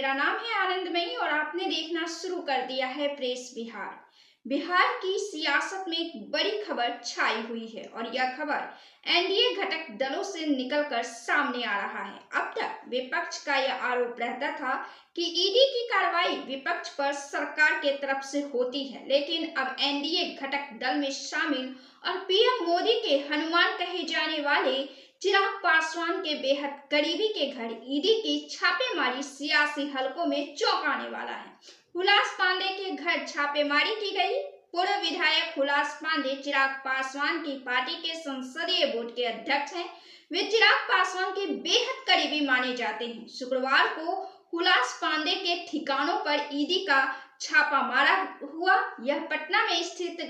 मेरा नाम है आनंदमयी और आपने देखना शुरू कर दिया है प्रेस बिहार। बिहार की सियासत में एक बड़ी खबर छाई हुई है और यह खबर एनडीए घटक दलों से निकलकर सामने आ रहा है। अब तक विपक्ष का यह आरोप रहता था कि ईडी की कार्रवाई विपक्ष पर सरकार के तरफ से होती है, लेकिन अब एनडीए घटक दल में शामिल और पीएम मोदी के हनुमान कहे जाने वाले चिराग पासवान के बेहद करीबी के घर ईडी की छापेमारी सियासी हलकों में चौंकाने वाला है। हुलास पांडे के घर छापेमारी की गई। पूर्व विधायक हुलास पांडे चिराग पासवान की पार्टी के संसदीय बोर्ड के अध्यक्ष हैं। वे चिराग पासवान के बेहद करीबी माने जाते हैं। शुक्रवार को हुलास पांडे के ठिकानों पर ईडी का छापा मारा हुआ। यह पटना में स्थित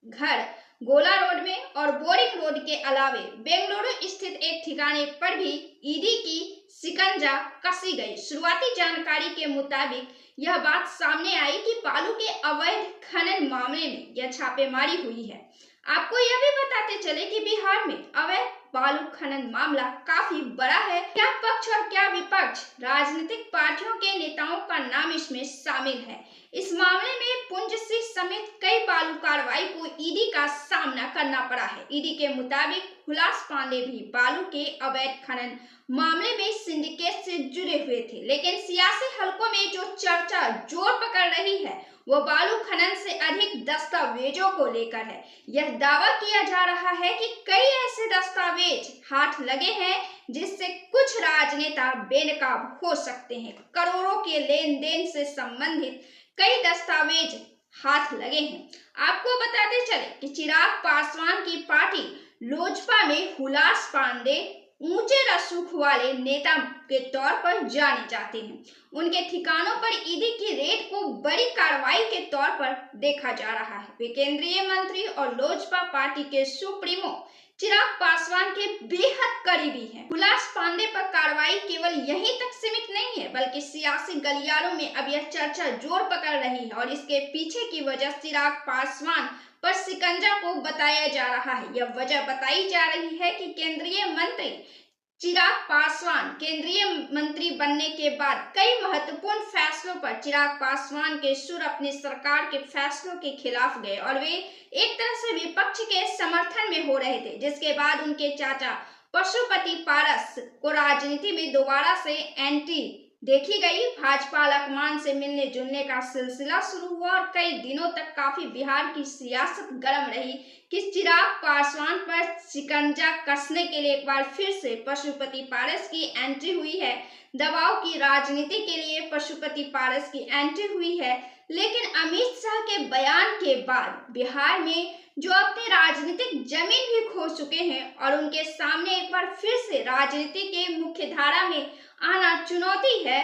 घर गोला रोड में और बोरिंग रोड के अलावे बेंगलुरु स्थित एक ठिकाने पर भी ईडी की शिकंजा कसी गई। शुरुआती जानकारी के मुताबिक यह बात सामने आई कि बालू के अवैध खनन मामले में यह छापेमारी हुई है। आपको यह भी बताते चले कि बिहार में अवैध बालू खनन मामला काफी बड़ा है। क्या पक्ष और क्या विपक्ष राजनीतिक पार्टियों के नेताओं का नाम इसमें शामिल है। इस मामले में पुंज सिंह समेत कई बालू कार्रवाई को ईडी का सामना करना पड़ा है। ईडी के मुताबिक हुलास पांडे भी बालू के अवैध खनन मामले में सिंडिकेट से जुड़े हुए थे, लेकिन सियासी हलकों में जो चर्चा जोर पकड़ रही है वो बालू खनन से अधिक दस्तावेजों को लेकर है। यह दावा किया जा रहा है कि कई ऐसे दस्तावेज हाथ लगे हैं जिससे कुछ राजनेता बेनकाब हो सकते हैं। करोड़ों के लेन देन से संबंधित कई दस्तावेज हाथ लगे हैं। आपको बताते चले कि चिराग पासवान की पार्टी लोजपा में हुलास पांडे ऊंचे रसूख वाले नेता के तौर पर जाने जाते हैं। उनके ठिकानों पर ईडी की रेड को बड़ी कार्रवाई के तौर पर देखा जा रहा है। वे केंद्रीय मंत्री और लोजपा पार्टी के सुप्रीमो चिराग पासवान के बेहद करीबी हैं। हुलास पांडे पर कार्रवाई केवल यहीं तक सीमित नहीं है, बल्कि सियासी गलियारों में अब यह चर्चा जोर पकड़ रही है और इसके पीछे की वजह चिराग पासवान पर शिकंजा को बताया जा रहा है। यह वजह बताई जा रही है कि केंद्रीय मंत्री चिराग पासवान केंद्रीय मंत्री बनने के बाद कई महत्वपूर्ण फैसलों पर चिराग पासवान के सुर अपनी सरकार के फैसलों के खिलाफ गए और वे एक तरह से विपक्ष के समर्थन में हो रहे थे, जिसके बाद उनके चाचा पशुपति पारस को राजनीति में दोबारा से एंट्री देखी गई। भाजपा आलाकमान से मिलने जुलने का सिलसिला शुरू हुआ और कई दिनों तक काफी बिहार की सियासत गर्म रही कि चिराग पासवान पर शिकंजा कसने के लिए एक बार फिर से पशुपति पारस की एंट्री हुई है। दबाव की राजनीति के लिए पशुपति पारस की एंट्री हुई है, लेकिन अमित शाह के बयान के बाद बिहार में जो अपनी राजनीतिक जमीन भी खो चुके हैं और उनके सामने एक बार फिर से राजनीति के मुख्य धारा में आना चुनौती है,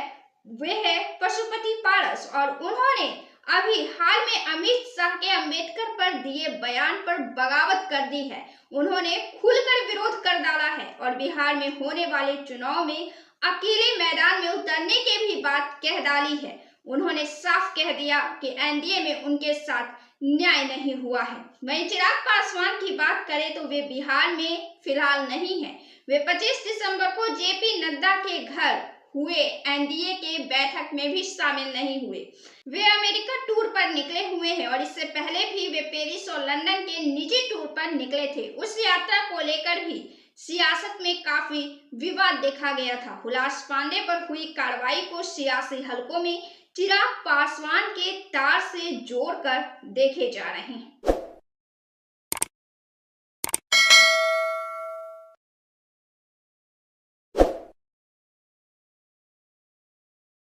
वे है पशुपति पारस। और उन्होंने अभी हाल में अमित शाह के अंबेडकर पर दिए बयान पर बगावत कर दी है। उन्होंने खुलकर विरोध कर डाला है और बिहार में होने वाले चुनाव में अकेले मैदान में उतरने की भी बात कह डाली है। उन्होंने साफ कह दिया कि एनडीए में उनके साथ न्याय नहीं हुआ है। वहीं चिराग पासवान की बात करें तो वे बिहार में फिलहाल नहीं है। वे 25 दिसंबर को जेपी नड्डा के घर हुए एनडीए के बैठक में भी शामिल नहीं हुए। वे अमेरिका टूर पर निकले हुए हैं और इससे पहले भी वे पेरिस और लंदन के निजी टूर पर निकले थे। उस यात्रा को लेकर भी सियासत में काफी विवाद देखा गया था। हुलास पांडे पर हुई कार्रवाई को सियासी हलकों में चिराग पासवान के तार से जोड़कर देखे जा रहे हैं।